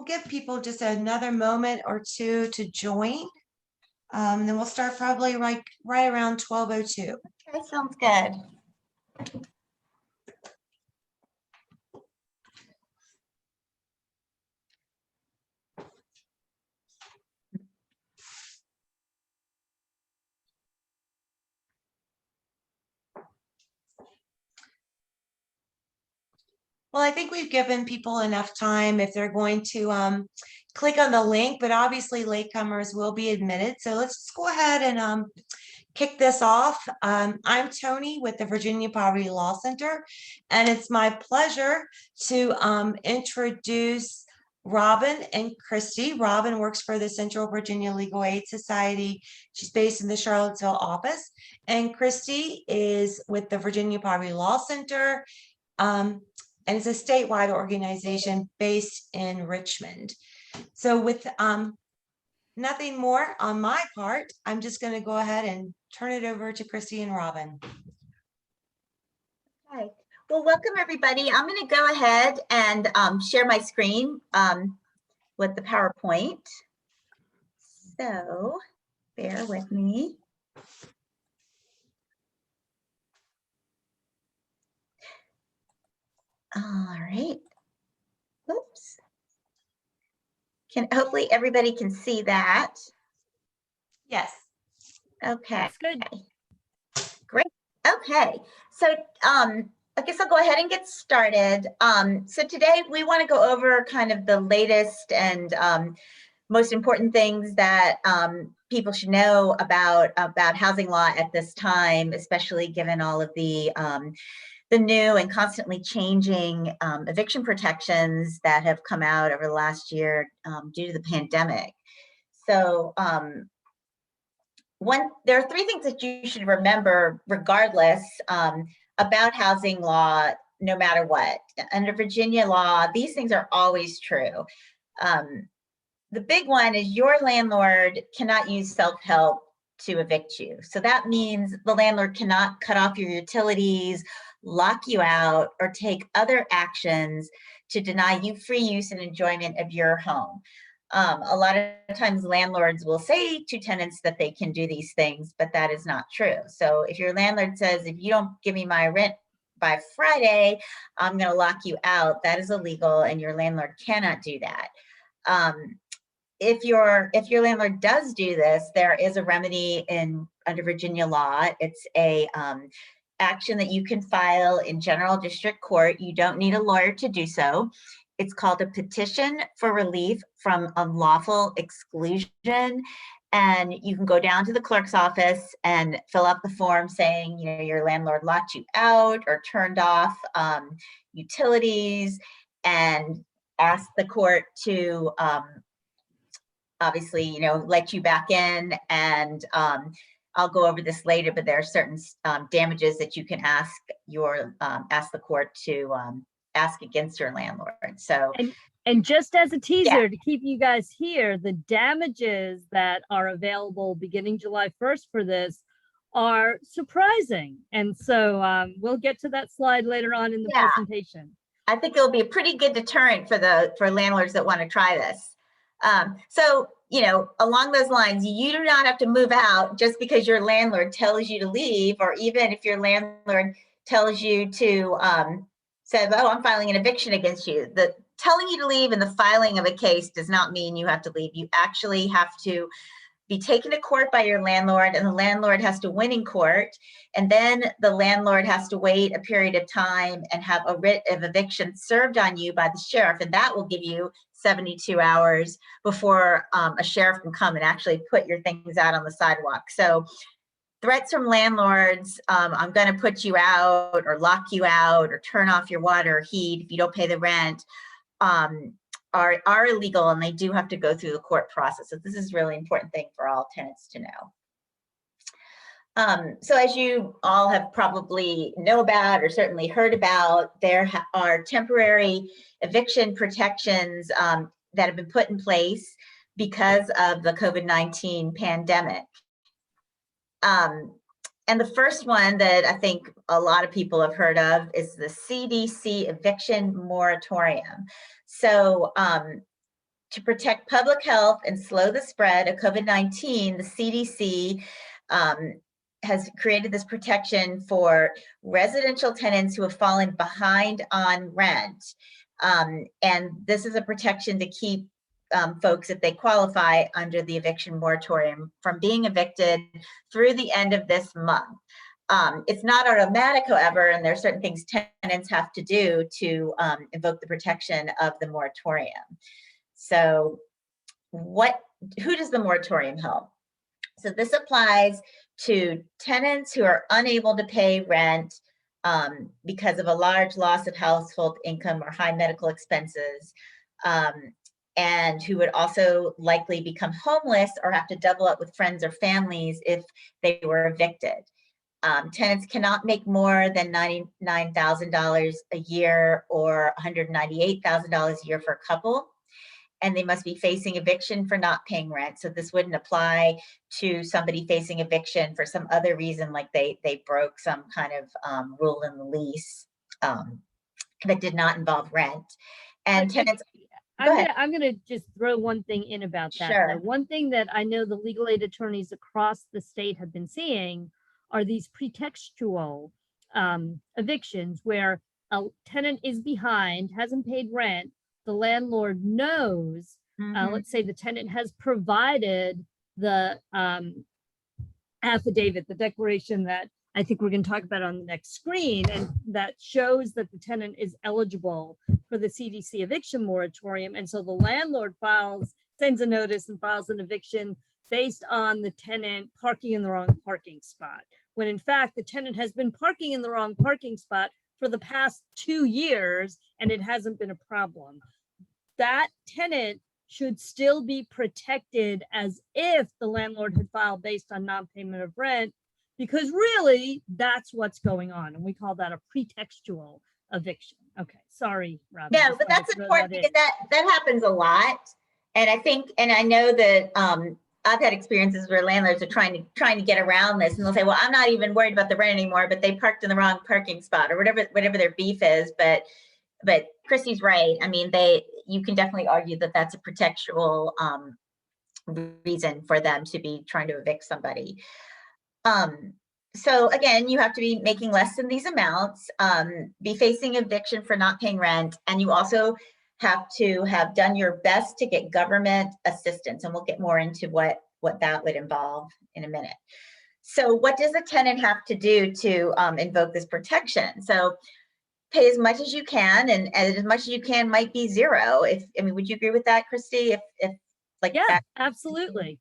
give people just another moment or two to join. Then we'll start probably right around 12:02. Okay, sounds good. Well, I think we've given people enough time if they're going to click on the link, but obviously latecomers will be admitted. So let's just go ahead and kick this off. I'm Tony with the Virginia Poverty Law Center, and it's my pleasure to introduce Robin and Christie. Robin works for the Central Virginia Legal Aid Society. She's based in the Charlottesville office, and Christie is with the Virginia Poverty Law Center. And it's a statewide organization based in Richmond. So with nothing more on my part, I'm just going to go ahead and turn it over to Christie and Robin. Okay. Well, welcome everybody. I'm going to go ahead and share my screen with the PowerPoint. So bear with me. All right. Oops. Hopefully everybody can see that. Yes. Okay. That's good. Great. Okay. So I guess I'll go ahead and get started. So today we want to go over kind of the latest and most important things that people should know about housing law at this time, especially given all of the new and constantly changing eviction protections that have come out over the last year due to the pandemic. So there are three things that you should remember regardless about housing law, no matter what. Under Virginia law, these things are always true. The big one is your landlord cannot use self-help to evict you. So that means the landlord cannot cut off your utilities, lock you out, or take other actions to deny you free use and enjoyment of your home. A lot of times landlords will say to tenants that they can do these things, but that is not true. So if your landlord says, if you don't give me my rent by Friday, I'm going to lock you out, that is illegal and your landlord cannot do that. If your landlord does do this, there is a remedy under Virginia law. It's a action that you can file in general district court. You don't need a lawyer to do so. It's called a petition for relief from unlawful exclusion. And you can go down to the clerk's office and fill out the form saying, you know, your landlord locked you out or turned off utilities, and ask the court to obviously, you know, let you back in. And I'll go over this later, but there are certain damages that you can ask the court to ask against your landlord. So, and just as a teaser to keep you guys here, the damages that are available beginning July 1st for this are surprising. And so we'll get to that slide later on in the presentation. I think it'll be a pretty good deterrent for landlords that want to try this. So, you know, along those lines, you do not have to move out just because your landlord tells you to leave, or even if your landlord tells you to say, oh, I'm filing an eviction against you. The telling you to leave and the filing of a case does not mean you have to leave. You actually have to be taken to court by your landlord, and the landlord has to win in court. And then the landlord has to wait a period of time and have a writ of eviction served on you by the sheriff. And that will give you 72 hours before a sheriff can come and actually put your things out on the sidewalk. So threats from landlords, I'm going to put you out or lock you out or turn off your water or heat if you don't pay the rent, are illegal, and they do have to go through the court process. So this is a really important thing for all tenants to know. So as you all have probably know about or certainly heard about, there are temporary eviction protections that have been put in place because of the COVID-19 pandemic. And the first one that I think a lot of people have heard of is the CDC Eviction Moratorium. So To protect public health and slow the spread of COVID-19, the CDC has created this protection for residential tenants who have fallen behind on rent. And this is a protection to keep folks, if they qualify under the eviction moratorium, from being evicted through the end of this month. It's not automatic, however, and there are certain things tenants have to do to invoke the protection of the moratorium. So who does the moratorium help? So this applies to tenants who are unable to pay rent because of a large loss of household income or high medical expenses, and who would also likely become homeless or have to double up with friends or families if they were evicted. Tenants cannot make more than $99,000 a year or $198,000 a year for a couple, and they must be facing eviction for not paying rent. So this wouldn't apply to somebody facing eviction for some other reason, like they broke some kind of rule in the lease that did not involve rent. And tenants, I'm gonna just throw one thing in about that. Sure. Now, one thing that I know the legal aid attorneys across the state have been seeing are these pretextual evictions where a tenant is behind, hasn't paid rent, the landlord knows, let's say the tenant has provided the affidavit, the declaration that I think we're going to talk about on the next screen, and that shows that the tenant is eligible for the CDC eviction moratorium. And so the landlord sends a notice and files an eviction based on the tenant parking in the wrong parking spot, when in fact the tenant has been parking in the wrong parking spot for the past 2 years and it hasn't been a problem. That tenant should still be protected as if the landlord had filed based on non-payment of rent, because really that's what's going on. And we call that a pretextual eviction. Okay, sorry, Robin. No, but that's important because that happens a lot. And I think, and I know that I've had experiences where landlords are trying to get around this, and they'll say, well, I'm not even worried about the rent anymore, but they parked in the wrong parking spot or whatever their beef is. But Christie's right. I mean, you can definitely argue that that's a pretextual reason for them to be trying to evict somebody. So again, you have to be making less than these amounts, be facing eviction for not paying rent, and you also have to have done your best to get government assistance. And we'll get more into what that would involve in a minute. So what does a tenant have to do to invoke this protection? So pay as much as you can, and as much as you can might be zero. Would you agree with that, Christie? If like yeah, that, absolutely.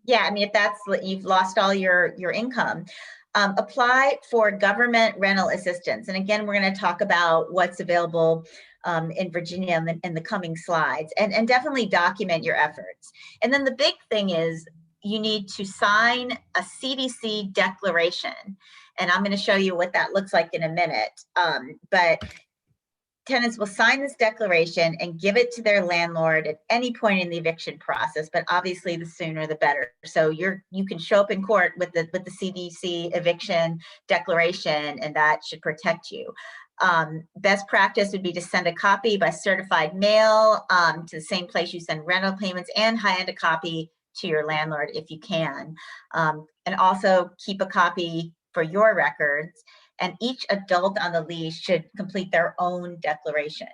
Yeah, I mean, if that's you've lost all your income, apply for government rental assistance. And again, we're going to talk about what's available in Virginia in the coming slides, and definitely document your efforts. And then the big thing is you need to sign a CDC declaration. And I'm going to show you what that looks like in a minute. But tenants will sign this declaration and give it to their landlord at any point in the eviction process, but obviously the sooner the better. So you can show up in court with the CDC eviction declaration, and that should protect you. Best practice would be to send a copy by certified mail to the same place you send rental payments, and hand a copy to your landlord if you can. And also keep a copy for your records. And each adult on the lease should complete their own declaration.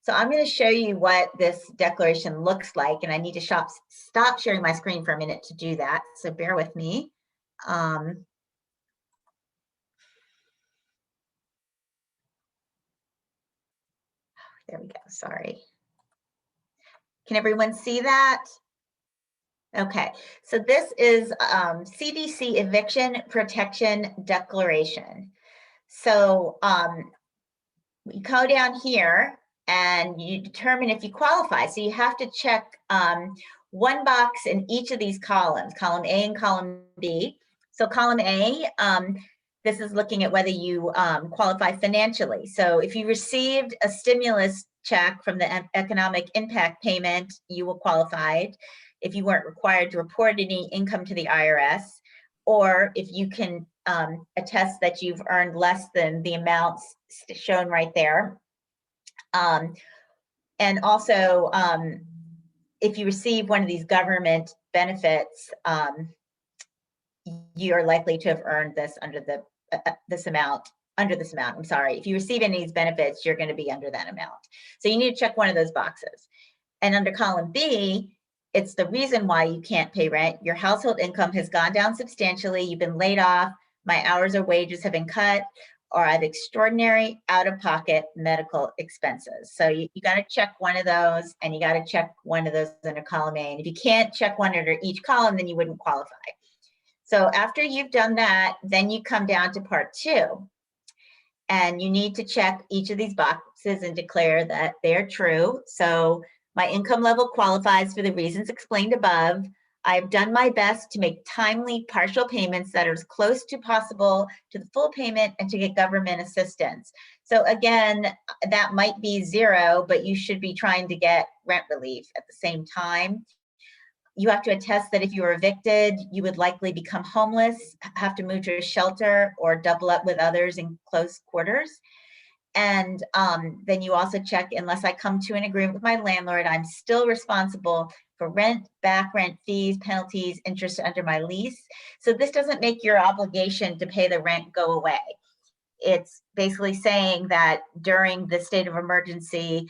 So I'm going to show you what this declaration looks like, and I need to stop sharing my screen for a minute to do that. So bear with me. There we go. Sorry. Can everyone see that? Okay, so this is CDC Eviction Protection Declaration. So you go down here and you determine if you qualify. So you have to check one box in each of these columns, column A and column B. So column A, this is looking at whether you qualify financially. So if you received a stimulus check from the economic impact payment, you will qualify. If you weren't required to report any income to the IRS, or if you can attest that you've earned less than the amounts shown right there. And also, if you receive one of these government benefits, you're likely to have earned this under this amount. I'm sorry. If you receive any of these benefits, you're going to be under that amount. So you need to check one of those boxes. And under column B, it's the reason why you can't pay rent. Your household income has gone down substantially. You've been laid off. My hours or wages have been cut, or I have extraordinary out-of-pocket medical expenses. So you got to check one of those, and you got to check one of those under column A. And if you can't check one under each column, then you wouldn't qualify. So after you've done that, then you come down to part 2. And you need to check each of these boxes and declare that they're true. So my income level qualifies for the reasons explained above. I've done my best to make timely partial payments that are as close to possible to the full payment and to get government assistance. So again, that might be 0, but you should be trying to get rent relief at the same time. You have to attest that if you were evicted, you would likely become homeless, have to move to a shelter, or double up with others in close quarters. And then you also check, unless I come to an agreement with my landlord, I'm still responsible for rent, back rent, fees, penalties, interest under my lease. So this doesn't make your obligation to pay the rent go away. It's basically saying that during the state of emergency,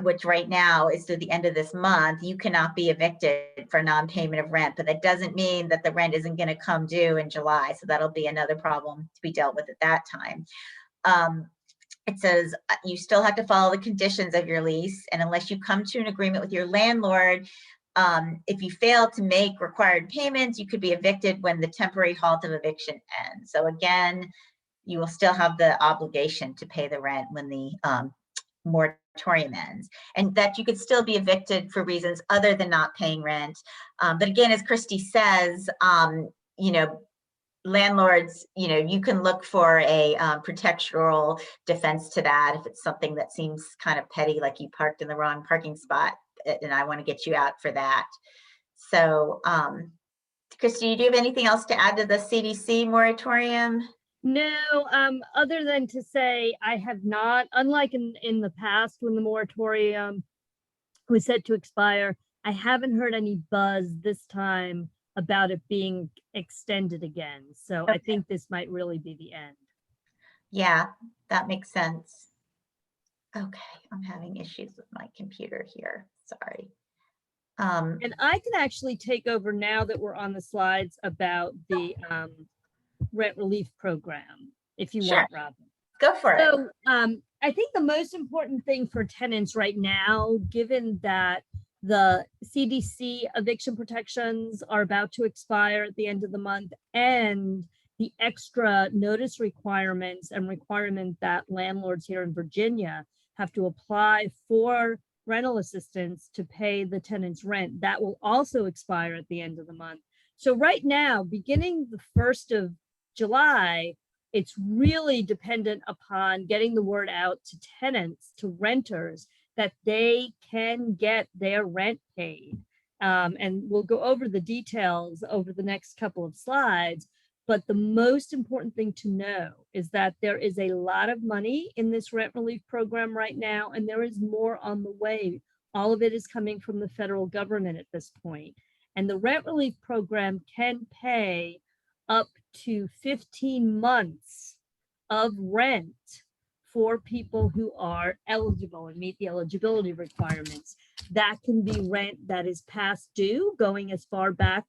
which right now is through the end of this month, you cannot be evicted for non-payment of rent, but that doesn't mean that the rent isn't going to come due in July. So that'll be another problem to be dealt with at that time. It says you still have to follow the conditions of your lease, and unless you come to an agreement with your landlord, if you fail to make required payments, you could be evicted when the temporary halt of eviction ends. So again, you will still have the obligation to pay the rent when the moratorium ends, and that you could still be evicted for reasons other than not paying rent. But again, as Christie says, landlords, you can look for a protectural defense to that if it's something that seems kind of petty, like you parked in the wrong parking spot and I want to get you out for that. So Christie, do you have anything else to add to the CDC moratorium? No, other than to say I have not, unlike in the past when the moratorium was set to expire, I haven't heard any buzz this time about it being extended again. So okay. I think this might really be the end. Yeah, that makes sense. Okay, I'm having issues with my computer here. Sorry. And I can actually take over now that we're on the slides about the rent relief program, if you want, Robin. Go for it. So I think the most important thing for tenants right now, given that the CDC eviction protections are about to expire at the end of the month, and the extra notice requirements and requirement that landlords here in Virginia have to apply for rental assistance to pay the tenant's rent, that will also expire at the end of the month. So right now, beginning the 1st of July, it's really dependent upon getting the word out to tenants, to renters, that they can get their rent paid. And we'll go over the details over the next couple of slides. But the most important thing to know is that there is a lot of money in this rent relief program right now, and there is more on the way. All of it is coming from the federal government at this point. And the rent relief program can pay up to 15 months of rent for people who are eligible and meet the eligibility requirements. That can be rent that is past due, going as far back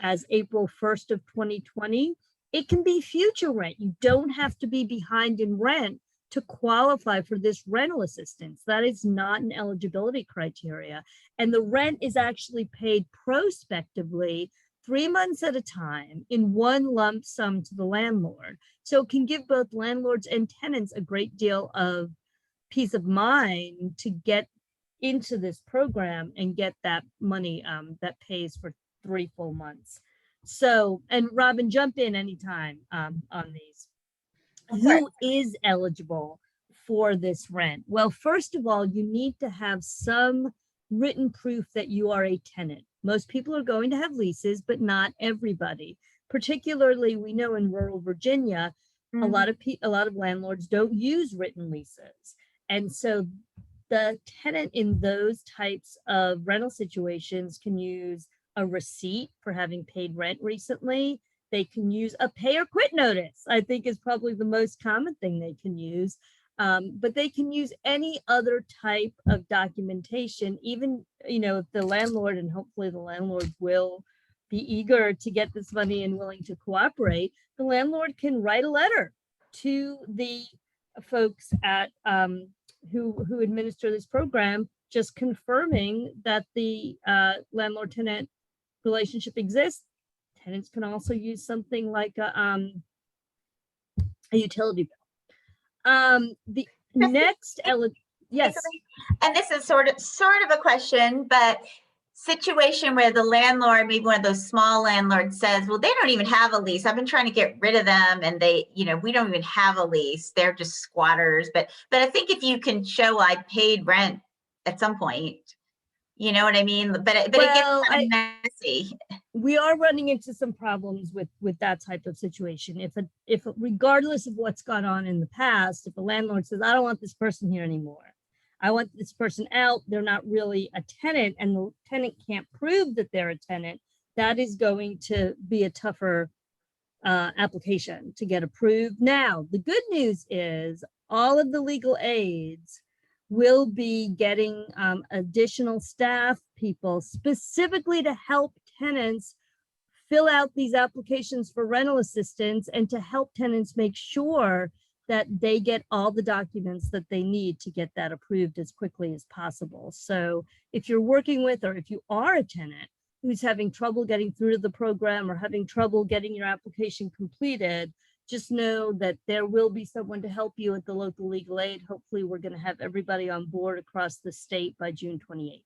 as April 1st of 2020. It can be future rent. You don't have to be behind in rent to qualify for this rental assistance. That is not an eligibility criteria. And the rent is actually paid prospectively 3 months at a time in one lump sum to the landlord. So it can give both landlords and tenants a great deal of peace of mind to get into this program and get that money that pays for 3 full months. So, and Robin, jump in anytime on these. Who is eligible for this rent? Well, first of all, you need to have some written proof that you are a tenant. Most people are going to have leases, but not everybody. Particularly, we know in rural Virginia, a lot of landlords don't use written leases. And so the tenant in those types of rental situations can use a receipt for having paid rent recently. They can use a pay or quit notice, I think is probably the most common thing they can use. But they can use any other type of documentation, even, if the landlord, and hopefully the landlord will be eager to get this money and willing to cooperate, the landlord can write a letter to the folks at who administer this program, just confirming that the landlord-tenant relationship exists. Tenants can also use something like a utility bill. The next yes. And this is sort of a question, but situation where the landlord, maybe one of those small landlords, says, well, they don't even have a lease. I've been trying to get rid of them, and they, we don't even have a lease. They're just squatters. But I think if you can show I paid rent at some point, you know what I mean? But it gets kind of messy. We are running into some problems with that type of situation. If regardless of what's gone on in the past, if a landlord says, I don't want this person here anymore, I want this person out, they're not really a tenant, and the tenant can't prove that they're a tenant, that is going to be a tougher application to get approved. Now, the good news is all of the legal aids will be getting additional staff people specifically to help tenants fill out these applications for rental assistance and to help tenants make sure that they get all the documents that they need to get that approved as quickly as possible. So if you're working with, or if you are a tenant who's having trouble getting through to the program or having trouble getting your application completed, just know that there will be someone to help you at the local legal aid. Hopefully we're going to have everybody on board across the state by June 28th.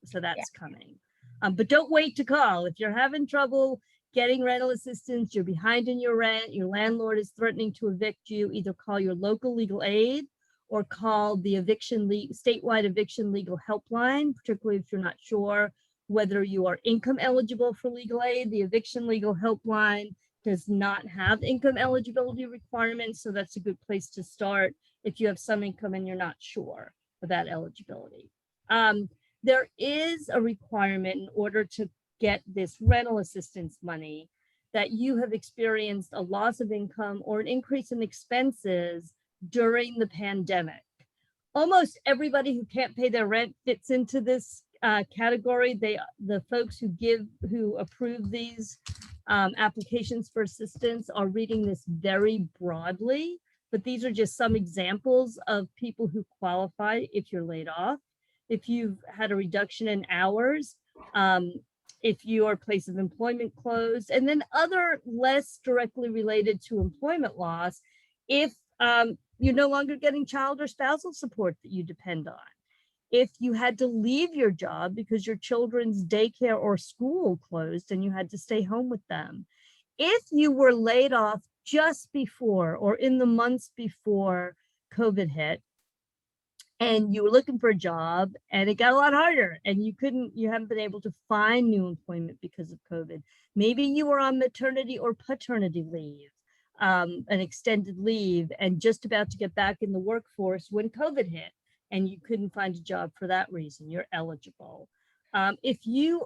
So that's coming. But don't wait to call. If you're having trouble getting rental assistance, you're behind in your rent, your landlord is threatening to evict you, either call your local legal aid or call the statewide eviction legal helpline, particularly if you're not sure whether you are income eligible for legal aid. The eviction legal helpline does not have income eligibility requirements, so that's a good place to start if you have some income and you're not sure of that eligibility. There is a requirement in order to get this rental assistance money that you have experienced a loss of income or an increase in expenses during the pandemic. Almost everybody who can't pay their rent fits into this category. The folks who approve these applications for assistance are reading this very broadly, but these are just some examples of people who qualify if you're laid off, if you've had a reduction in hours, if your place of employment closed, and then other less directly related to employment loss, if you're no longer getting child or spousal support that you depend on, if you had to leave your job because your children's daycare or school closed and you had to stay home with them, if you were laid off just before or in the months before COVID hit, and you were looking for a job and it got a lot harder and you haven't been able to find new employment because of COVID. Maybe you were on maternity or paternity leave, an extended leave, and just about to get back in the workforce when COVID hit and you couldn't find a job for that reason, you're eligible. If you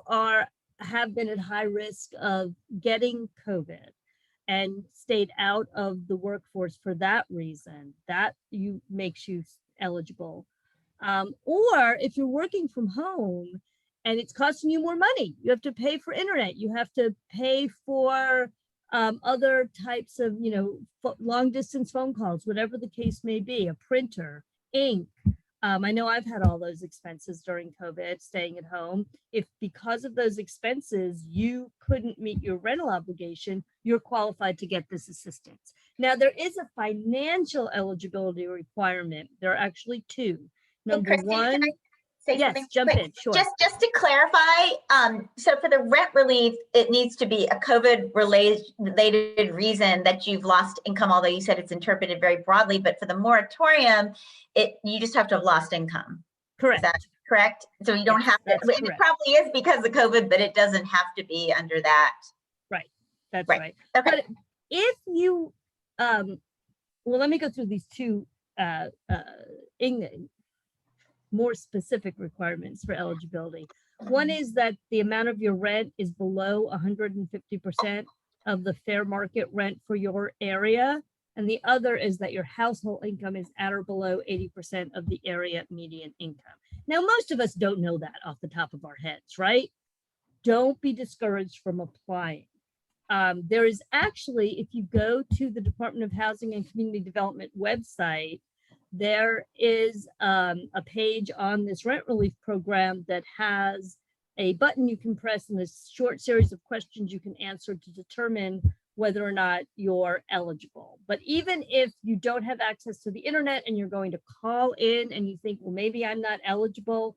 have been at high risk of getting COVID and stayed out of the workforce for that reason, that makes you eligible. Or if you're working from home and it's costing you more money, you have to pay for internet, you have to pay for other types of, long distance phone calls, whatever the case may be, a printer, ink. I know I've had all those expenses during COVID, staying at home. If because of those expenses, you couldn't meet your rental obligation, you're qualified to get this assistance. Now, there is a financial eligibility requirement. There are actually two. Number Christie, one, can I say yes, something jump quick? in, sure. Just to clarify, so for the rent relief, it needs to be a COVID related reason that you've lost income, although you said it's interpreted very broadly, but for the moratorium, you just have to have lost income. Correct. Is that correct? So you don't have to, and it probably is because of COVID, but it doesn't have to be under that. Right, that's right. Okay. But if you, well, let me go through these two more specific requirements for eligibility. One is that the amount of your rent is below 150% of the fair market rent for your area. And the other is that your household income is at or below 80% of the area median income. Now, most of us don't know that off the top of our heads, right? Don't be discouraged from applying. There is actually, if you go to the Department of Housing and Community Development website, there is a page on this rent relief program that has a button you can press and a short series of questions you can answer to determine whether or not you're eligible. But even if you don't have access to the internet and you're going to call in and you think, well, maybe I'm not eligible,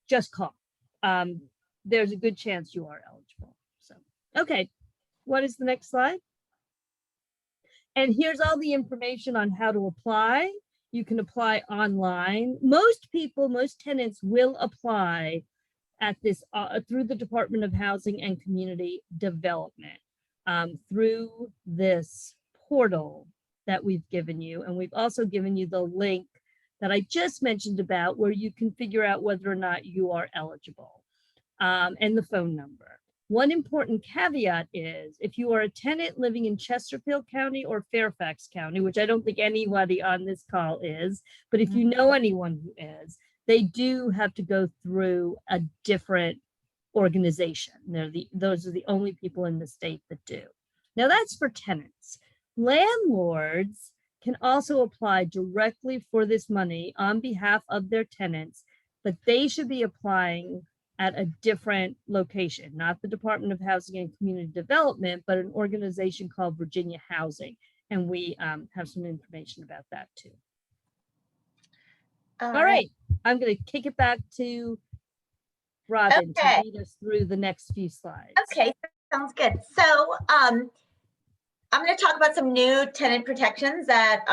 just call. There's a good chance you are eligible. So, okay, what is the next slide? And here's all the information on how to apply. You can apply online. Most tenants will apply at this through the Department of Housing and Community Development, through this portal that we've given you. And we've also given you the link that I just mentioned about where you can figure out whether or not you are eligible, and the phone number. One important caveat is if you are a tenant living in Chesterfield County or Fairfax County, which I don't think anybody on this call is, but if you know anyone who is, they do have to go through a different organization. Those are the only people in the state that do. Now that's for tenants. Landlords can also apply directly for this money on behalf of their tenants, but they should be applying at a different location, not the Department of Housing and Community Development, but an organization called Virginia Housing. And we have some information about that too. All right, I'm going to kick it back to Robin to lead us through the next few slides. Okay, sounds good. So I'm going to talk about some new tenant protections that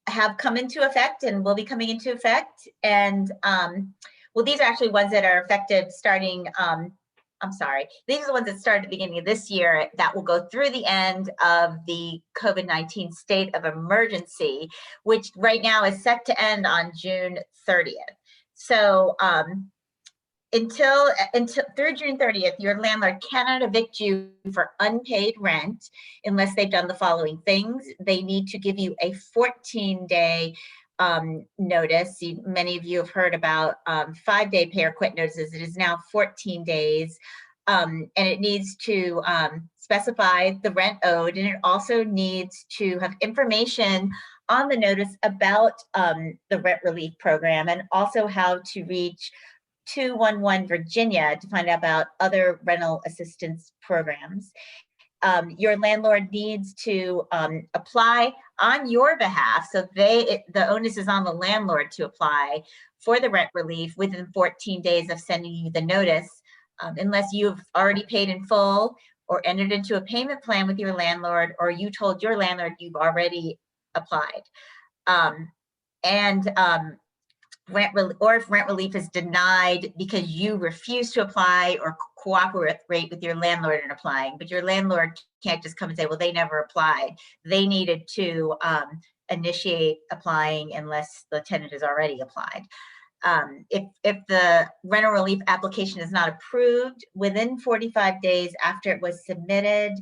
have come into effect and will be coming into effect. And well, these are actually ones that are effective starting, these are the ones that started at the beginning of this year that will go through the end of the COVID-19 state of emergency, which right now is set to end on June 30th. So until through June 30th, your landlord cannot evict you for unpaid rent unless they've done the following things. They need to give you a 14-day notice. Many of you have heard about 5-day pay or quit notices. It is now 14 days, and it needs to specify the rent owed, and it also needs to have information on the notice about the rent relief program, and also how to reach 211 Virginia to find out about other rental assistance programs. Your landlord needs to apply on your behalf. So the onus is on the landlord to apply for the rent relief within 14 days of sending you the notice, unless you've already paid in full or entered into a payment plan with your landlord, or you told your landlord you've already applied. Or if rent relief is denied because you refuse to apply or cooperate with your landlord in applying, but your landlord can't just come and say, well, they never applied. They needed to initiate applying unless the tenant has already applied. If the rental relief application is not approved within 45 days after it was submitted,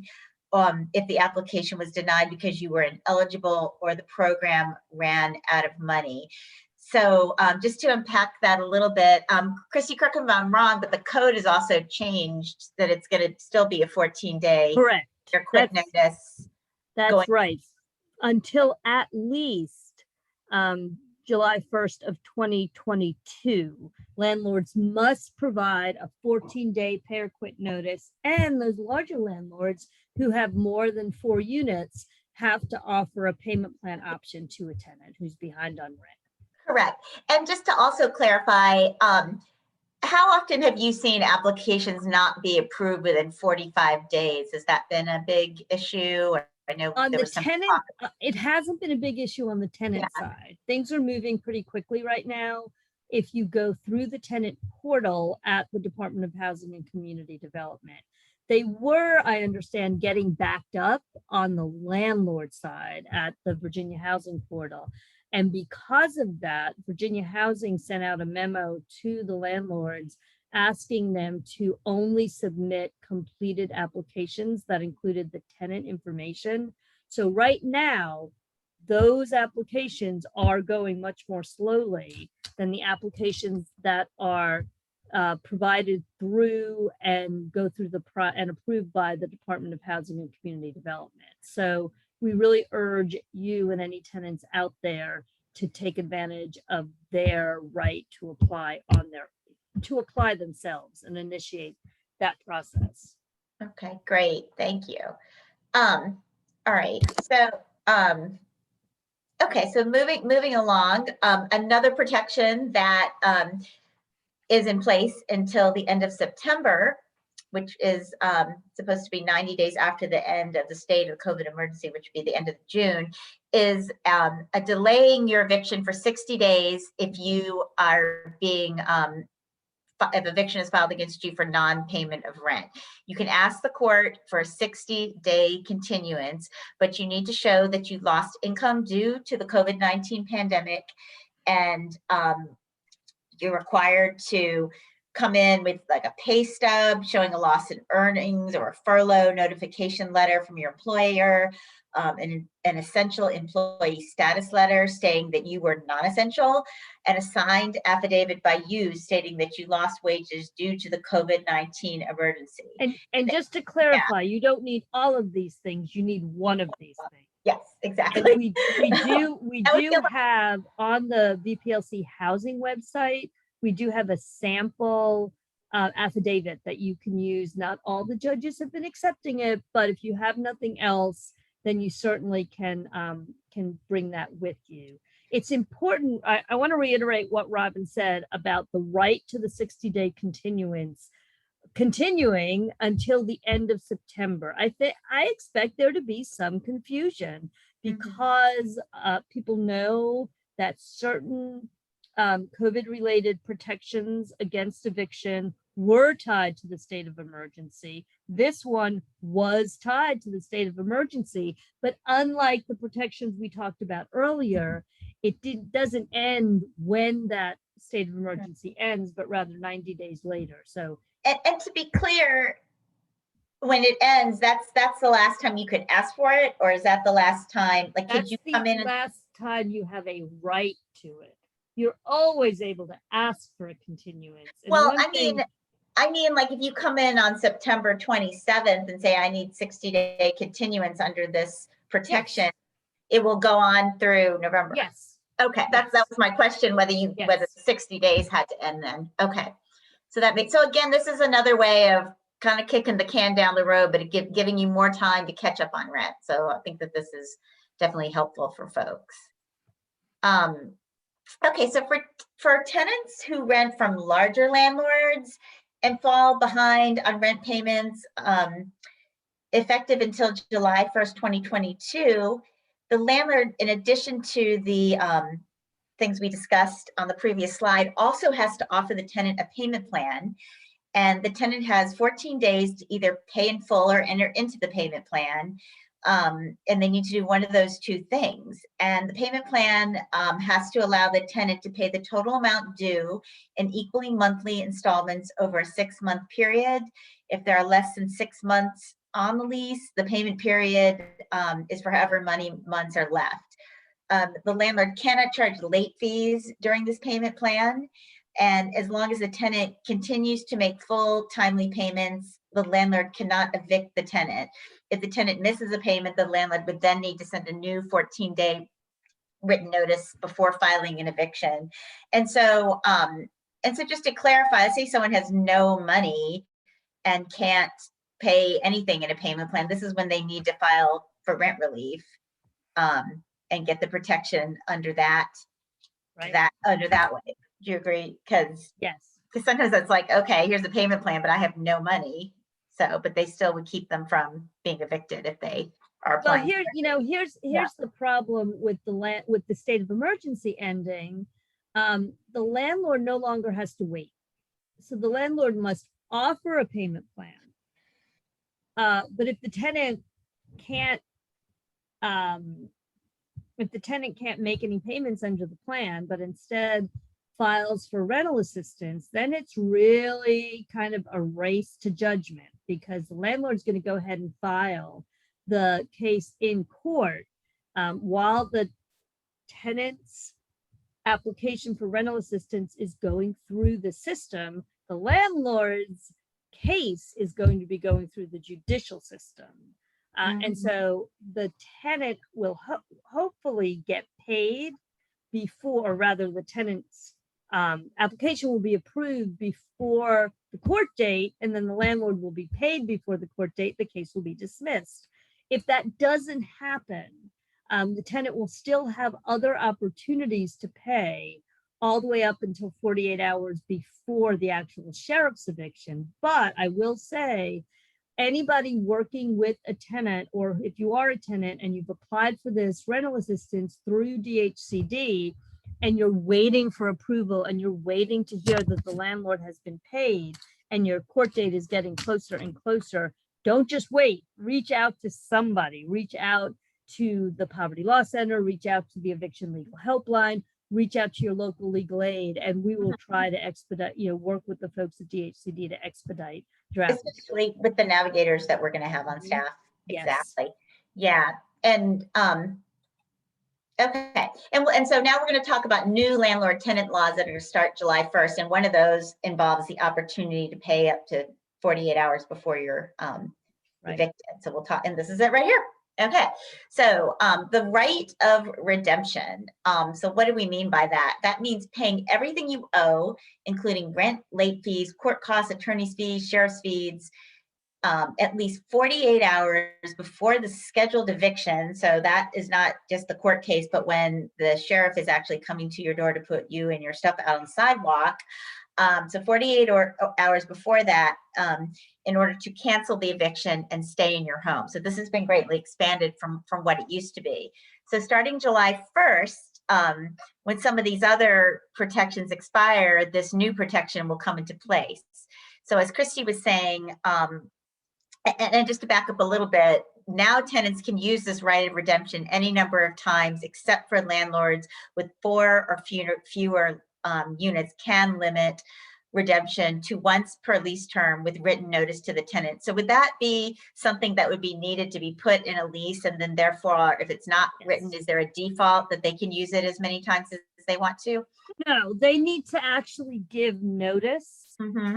if the application was denied because you were ineligible or the program ran out of money. So just to unpack that a little bit, Christie, correct me if I'm wrong, but the code has also changed that it's going to still be a 14-day Correct. Or quick notice. That's right. Until at least July 1st of 2022, landlords must provide a 14-day pay or quit notice, and those larger landlords who have more than 4 units have to offer a payment plan option to a tenant who's behind on rent. Correct. And just to also clarify, how often have you seen applications not be approved within 45 days? Has that been a big issue? I know on the tenant, it hasn't been a big issue on the tenant side. Things are moving pretty quickly right now. If you go through the tenant portal at the Department of Housing and Community Development, they were, I understand, getting backed up on the landlord side at the Virginia Housing portal. And because of that, Virginia Housing sent out a memo to the landlords asking them to only submit completed applications that included the tenant information. So right now, those applications are going much more slowly than the applications that are provided through and go through and approved by the Department of Housing and Community Development. So we really urge you and any tenants out there to take advantage of their right to apply themselves and initiate that process. Okay, great. Thank you. All right. So, okay. So moving along, another protection that is in place until the end of September, which is supposed to be 90 days after the end of the state of COVID emergency, which would be the end of June, is a delaying your eviction for 60 days if you are being if eviction is filed against you for non-payment of rent. You can ask the court for a 60-day continuance, but you need to show that you lost income due to the COVID-19 pandemic, and you're required to come in with like a pay stub showing a loss in earnings or a furlough notification letter from your employer, an essential employee status letter stating that you were non-essential, and a signed affidavit by you stating that you lost wages due to the COVID-19 emergency. And just to clarify, you don't need all of these things. You need one of these things. Yes, exactly. And we do have on the VPLC housing website, we do have a sample affidavit that you can use. Not all the judges have been accepting it, but if you have nothing else, then you certainly can bring that with you. It's important. I want to reiterate what Robin said about the right to the 60-day continuance continuing until the end of September. I expect there to be some confusion because people know that certain COVID-related protections against eviction were tied to the state of emergency. This one was tied to the state of emergency, but unlike the protections we talked about earlier, it doesn't end when that state of emergency ends, but rather 90 days later. So, and to be clear, when it ends, that's the last time you could ask for it, or is that the last time? Like, could you come in? Last time you have a right to it. You're always able to ask for a continuance. And well, I mean, like if you come in on September 27th and say, I need 60-day continuance under this protection, yes, it will go on through November. Yes. Okay, that was my question, whether 60 days had to end then. Okay, so again, this is another way of kind of kicking the can down the road, but giving you more time to catch up on rent. So I think that this is definitely helpful for folks. Okay, so for tenants who rent from larger landlords and fall behind on rent payments, effective until July 1st, 2022, the landlord, in addition to the things we discussed on the previous slide, also has to offer the tenant a payment plan. And the tenant has 14 days to either pay in full or enter into the payment plan. And they need to do one of those two things. And the payment plan has to allow the tenant to pay the total amount due in equally monthly installments over a 6-month period. If there are less than 6 months on the lease, the payment period is for however many months are left. The landlord cannot charge late fees during this payment plan. And as long as the tenant continues to make full timely payments, the landlord cannot evict the tenant. If the tenant misses a payment, the landlord would then need to send a new 14-day written notice before filing an eviction. And so just to clarify, let's say someone has no money and can't pay anything in a payment plan. This is when they need to file for rent relief and get the protection under that, under that way. Do you agree? Because sometimes it's like, okay, here's a payment plan, but I have no money. So, but they still would keep them from being evicted if they are applying. Well, here's the problem with the state of emergency ending. The landlord no longer has to wait. So the landlord must offer a payment plan. But if the tenant can't if the tenant can't make any payments under the plan, but instead files for rental assistance, then it's really kind of a race to judgment, because the landlord's going to go ahead and file the case in court while the tenant's application for rental assistance is going through the system. The landlord's case is going to be going through the judicial system. And so the tenant will hopefully get paid before, or rather the tenant's application will be approved before the court date, and then the landlord will be paid before the court date. The case will be dismissed. If that doesn't happen, the tenant will still have other opportunities to pay all the way up until 48 hours before the actual sheriff's eviction. But I will say, anybody working with a tenant, or if you are a tenant and you've applied for this rental assistance through DHCD and you're waiting for approval and you're waiting to hear that the landlord has been paid and your court date is getting closer and closer, don't just wait. Reach out to somebody. Reach out to the Poverty Law Center, reach out to the Eviction Legal Helpline, reach out to your local legal aid, and we will try to expedite, work with the folks at DHCD to expedite draft. Especially with the navigators that we're going to have on staff. Yes. Exactly. Yeah. And okay. And so now we're going to talk about new landlord tenant laws that are going to start July 1st. And one of those involves the opportunity to pay up to 48 hours before you're evicted. So we'll talk, and this is it right here. Okay, so the right of redemption. So what do we mean by that? That means paying everything you owe, including rent, late fees, court costs, attorney's fees, sheriff's fees, at least 48 hours before the scheduled eviction. So that is not just the court case, but when the sheriff is actually coming to your door to put you and your stuff out on the sidewalk. So 48 hours before that, in order to cancel the eviction and stay in your home. So this has been greatly expanded from what it used to be. So starting July 1st, when some of these other protections expire, this new protection will come into place. So as Christie was saying, and just to back up a little bit, now tenants can use this right of redemption any number of times, except for landlords with 4 or fewer units can limit redemption to once per lease term with written notice to the tenant. So would that be something that would be needed to be put in a lease? And then therefore, if it's not written, is there a default that they can use it as many times as they want to? No, they need to actually give notice.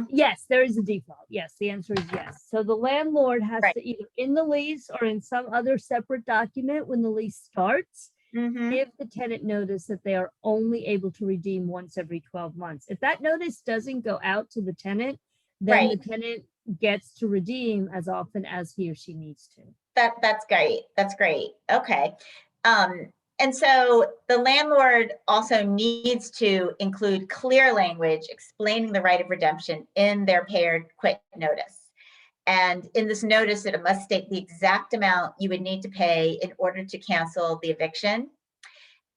Yes, there is a default. Yes, the answer is yes. So the landlord has to either in the lease or in some other separate document when the lease starts, give the tenant notice that they are only able to redeem once every 12 months. If that notice doesn't go out to the tenant, then the tenant gets to redeem as often as he or she needs to. That's great. That's great. Okay. And so the landlord also needs to include clear language explaining the right of redemption in their pay or quit notice. And in this notice, it must state the exact amount you would need to pay in order to cancel the eviction.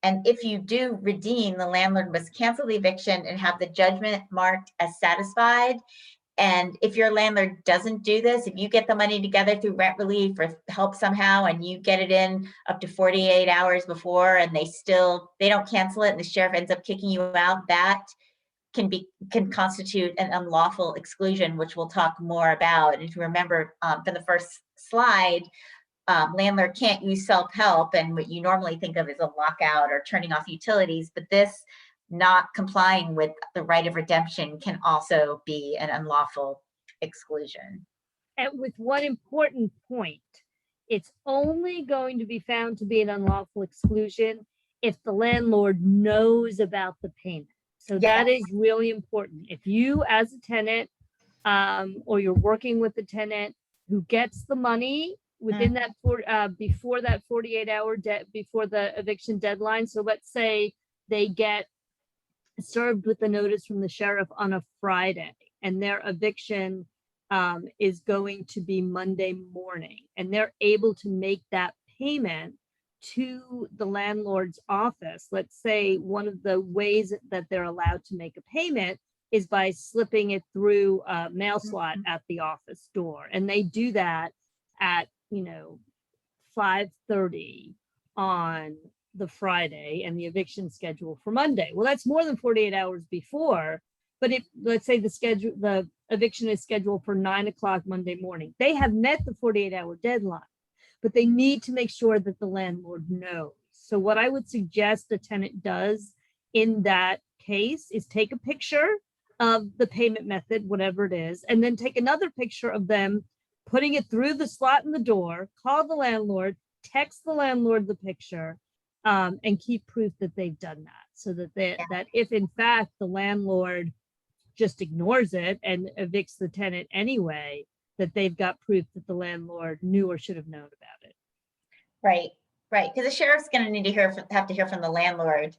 And if you do redeem, the landlord must cancel the eviction and have the judgment marked as satisfied. And if your landlord doesn't do this, if you get the money together through rent relief or help somehow, and you get it in up to 48 hours before and they don't cancel it and the sheriff ends up kicking you out, that can constitute an unlawful exclusion, which we'll talk more about. And if you remember from the first slide, landlord can't use self-help and what you normally think of as a lockout or turning off utilities, but this not complying with the right of redemption can also be an unlawful exclusion. And with one important point, it's only going to be found to be an unlawful exclusion if the landlord knows about the payment. So that is really important. If you as a tenant or you're working with the tenant who gets the money within that before that 48-hour before the eviction deadline. So let's say they get served with the notice from the sheriff on a Friday and their eviction is going to be Monday morning, and they're able to make that payment to the landlord's office. Let's say one of the ways that they're allowed to make a payment is by slipping it through a mail slot at the office door. And they do that at 5:30 on the Friday and the eviction schedule for Monday. Well, that's more than 48 hours before. But if, let's say the eviction is scheduled for 9 o'clock Monday morning, they have met the 48-hour deadline, but they need to make sure that the landlord knows. So what I would suggest the tenant does in that case is take a picture of the payment method, whatever it is, and then take another picture of them putting it through the slot in the door, call the landlord, text the landlord the picture, and keep proof that they've done that, so that that if in fact the landlord just ignores it and evicts the tenant anyway, that they've got proof that the landlord knew or should have known about it. Right, right. Because the sheriff's going to need to have to hear from the landlord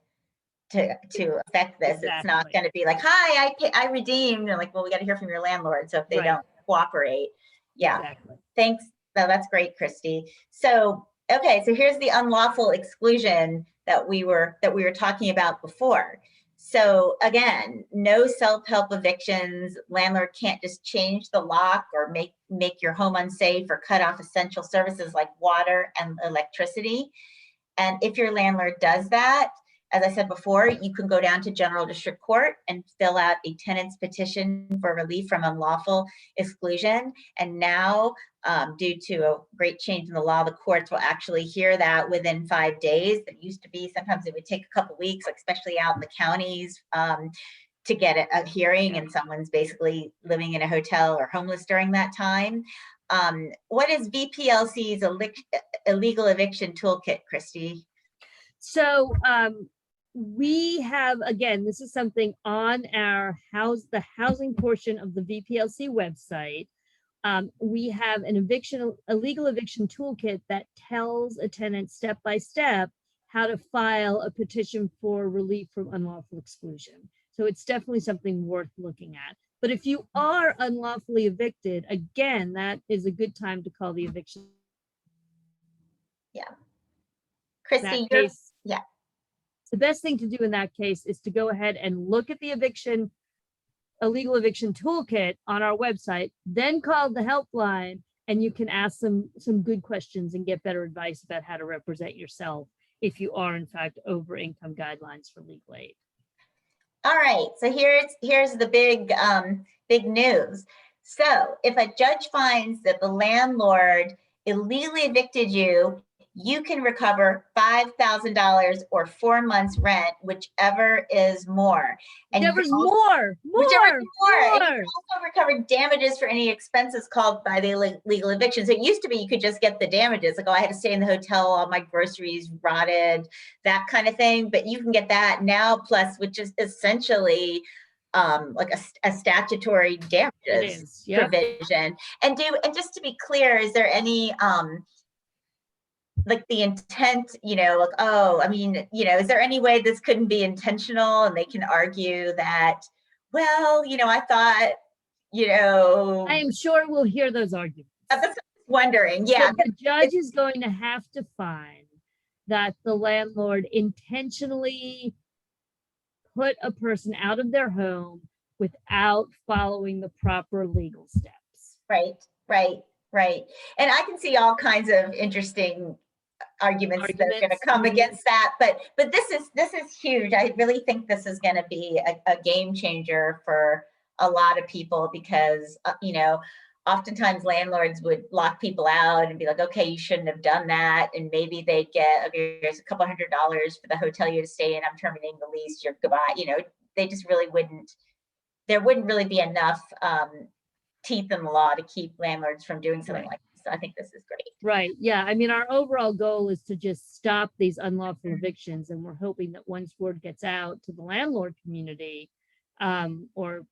to affect this. It's not Exactly. going to be like, hi, I redeemed. And like, well, we got to hear from your landlord. So if they Right. don't cooperate, yeah. Exactly. Thanks. No, that's great, Christie. So, okay, so here's the unlawful exclusion that we were talking about before. So again, no self-help evictions. Landlord can't just change the lock or make your home unsafe or cut off essential services like water and electricity. And if your landlord does that, as I said before, you can go down to General District Court and fill out a tenant's petition for relief from unlawful exclusion. And now, due to a great change in the law, the courts will actually hear that within 5 days. It used to be sometimes it would take a couple weeks, especially out in the counties, to get a hearing, and someone's basically living in a hotel or homeless during that time. What is VPLC's illegal eviction toolkit, Christie? So we have, again, this is something on our the housing portion of the VPLC website. We have an illegal eviction toolkit that tells a tenant step by step how to file a petition for relief from unlawful exclusion. So it's definitely something worth looking at. But if you are unlawfully evicted, again, that is a good time to call the eviction. Yeah. Christie, yeah. The best thing to do in that case is to go ahead and look at the illegal eviction toolkit on our website, then call the helpline, and you can ask some good questions and get better advice about how to represent yourself if you are in fact over income guidelines for legal aid. All right, so here's the big news. So if a judge finds that the landlord illegally evicted you, you can recover $5,000 or 4 months rent, whichever is more. And Whichever is more. And you can also recover damages for any expenses caused by the illegal eviction. So it used to be you could just get the damages, like, oh, I had to stay in the hotel, all my groceries rotted, that kind of thing. But you can get that now, plus, which is essentially like a statutory damages provision. And just to be clear, is there any like the intent, like, oh, I mean, is there any way this couldn't be intentional? And they can argue that, well, I thought, I am sure we'll hear those arguments. I'm just wondering, yeah. But the judge is going to have to find that the landlord intentionally put a person out of their home without following the proper legal steps. Right. And I can see all kinds of interesting arguments that are going to come against that, but this is huge. I really think this is going to be a game changer for a lot of people, because oftentimes landlords would lock people out and be like, okay, you shouldn't have done that, and maybe they'd get, okay, there's a couple $100 for the hotel you to stay in, I'm terminating the lease, you're goodbye. They just really wouldn't. There wouldn't really be enough teeth in the law to keep landlords from doing something like this. So I think this is great. Right. Yeah. I mean, our overall goal is to just stop these unlawful evictions, and we're hoping that once word gets out to the landlord community, or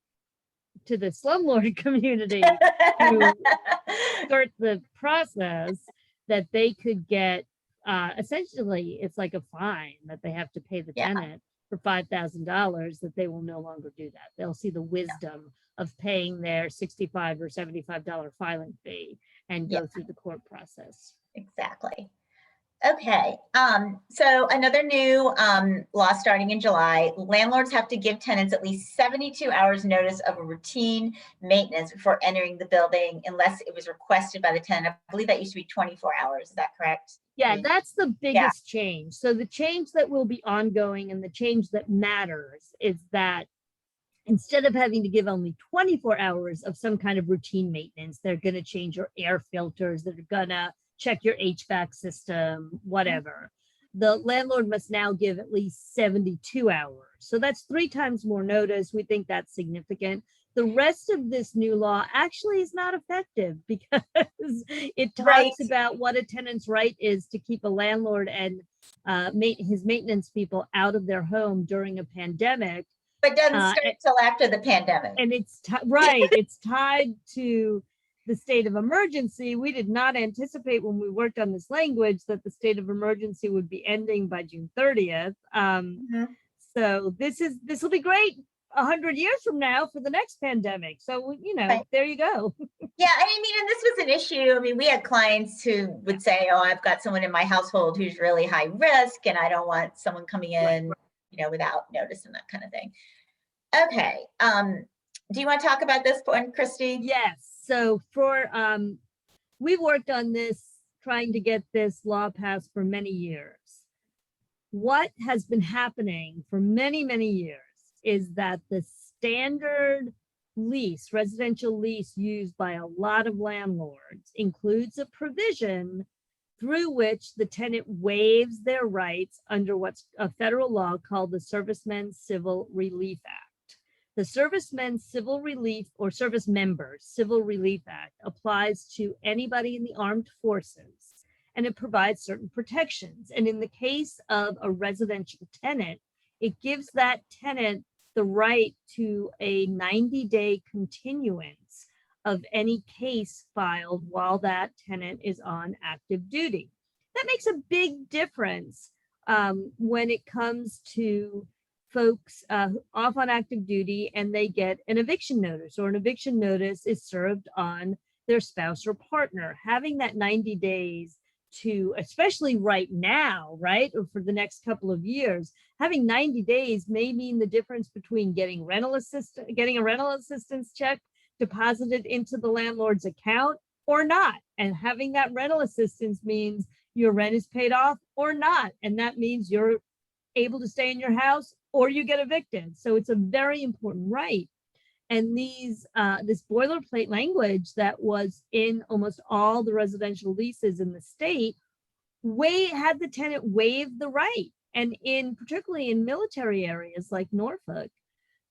to the slumlord community to start the process, that they could get essentially, it's like a fine that they have to pay the tenant for $5,000, that they will no longer do that. They'll see the wisdom of paying their $65 or $75 filing fee and go through the court process. Exactly. Okay, so another new law starting in July, landlords have to give tenants at least 72 hours notice of a routine maintenance before entering the building unless it was requested by the tenant. I believe that used to be 24 hours. Is that correct? Yeah, that's the biggest change. So the change that will be ongoing and the change that matters is that instead of having to give only 24 hours of some kind of routine maintenance, they're going to change your air filters, they're going to check your HVAC system, whatever. The landlord must now give at least 72 hours. So that's 3 times more notice. We think that's significant. The rest of this new law actually is not effective because it talks about what a tenant's right is to keep a landlord and his maintenance people out of their home during a pandemic. But doesn't start until after the pandemic. And it's right. It's tied to the state of emergency. We did not anticipate when we worked on this language that the state of emergency would be ending by June 30th. So this will be great 100 years from now for the next pandemic. So, you know, there you go. Yeah, I mean, and this was an issue. I mean, we had clients who would say, oh, I've got someone in my household who's really high risk and I don't want someone coming in, you know, without notice and that kind of thing. Okay. Do you want to talk about this point, Christie? Yes. So for we've worked on this, trying to get this law passed for many years. What has been happening for many, many years is that the standard lease, residential lease used by a lot of landlords includes a provision through which the tenant waives their rights under what's a federal law called the Servicemen's Civil Relief Act. The Servicemen's Civil Relief or Service Members Civil Relief Act applies to anybody in the armed forces, and it provides certain protections. And in the case of a residential tenant, it gives that tenant the right to a 90-day continuance of any case filed while that tenant is on active duty. That makes a big difference when it comes to folks off on active duty and they get an eviction notice, or an eviction notice is served on their spouse or partner. Having that 90 days to, especially right now, right, or for the next couple of years, having 90 days may mean the difference between getting a rental assistance check deposited into the landlord's account or not. And having that rental assistance means your rent is paid off or not. And that means you're able to stay in your house or you get evicted. So it's a very important right. And this boilerplate language that was in almost all the residential leases in the state had the tenant waive the right. And particularly in military areas like Norfolk,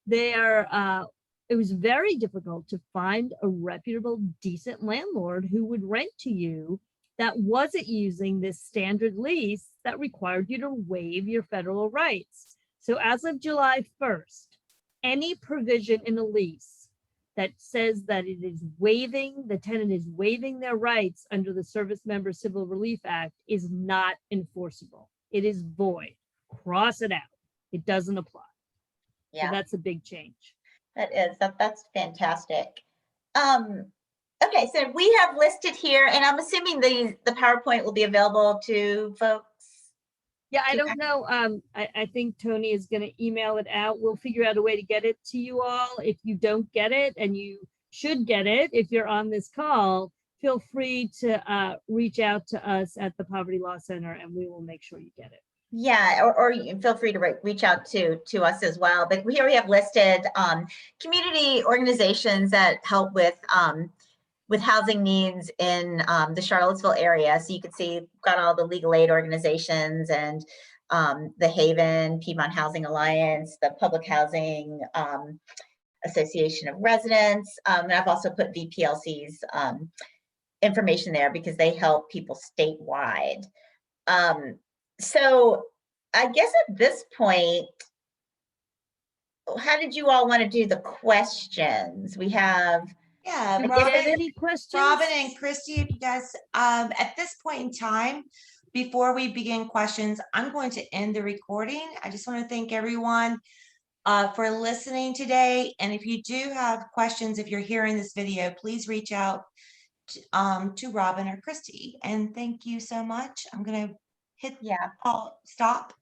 it was very difficult to find a reputable, decent landlord who would rent to you that wasn't using this standard lease that required you to waive your federal rights. So as of July 1st, any provision in a lease that says that the tenant is waiving their rights under the Service Member Civil Relief Act is not enforceable. It is void. Cross it out. It doesn't apply. Yeah. So that's a big change. That's fantastic. Okay, so we have listed here, and I'm assuming the PowerPoint will be available to folks. Yeah, I don't know. I think Tony is going to email it out. We'll figure out a way to get it to you all. If you don't get it, and you should get it if you're on this call, feel free to reach out to us at the Poverty Law Center, and we will make sure you get it. Yeah, or you feel free to reach out to us as well. But here we have listed community organizations that help with housing needs in the Charlottesville area. So you can see we've got all the legal aid organizations and the Haven, Piedmont Housing Alliance, the Public Housing Association of Residents. And I've also put VPLC's information there because they help people statewide. So I guess at this point, how did you all want to do the questions? We have... Yeah, any questions? Robin and Christie, if you guys, at this point in time, before we begin questions, I'm going to end the recording. I just want to thank everyone for listening today. And if you do have questions, if you're hearing this video, please reach out to Robin or Christie. And thank you so much. I'm going to hit Yeah. stop.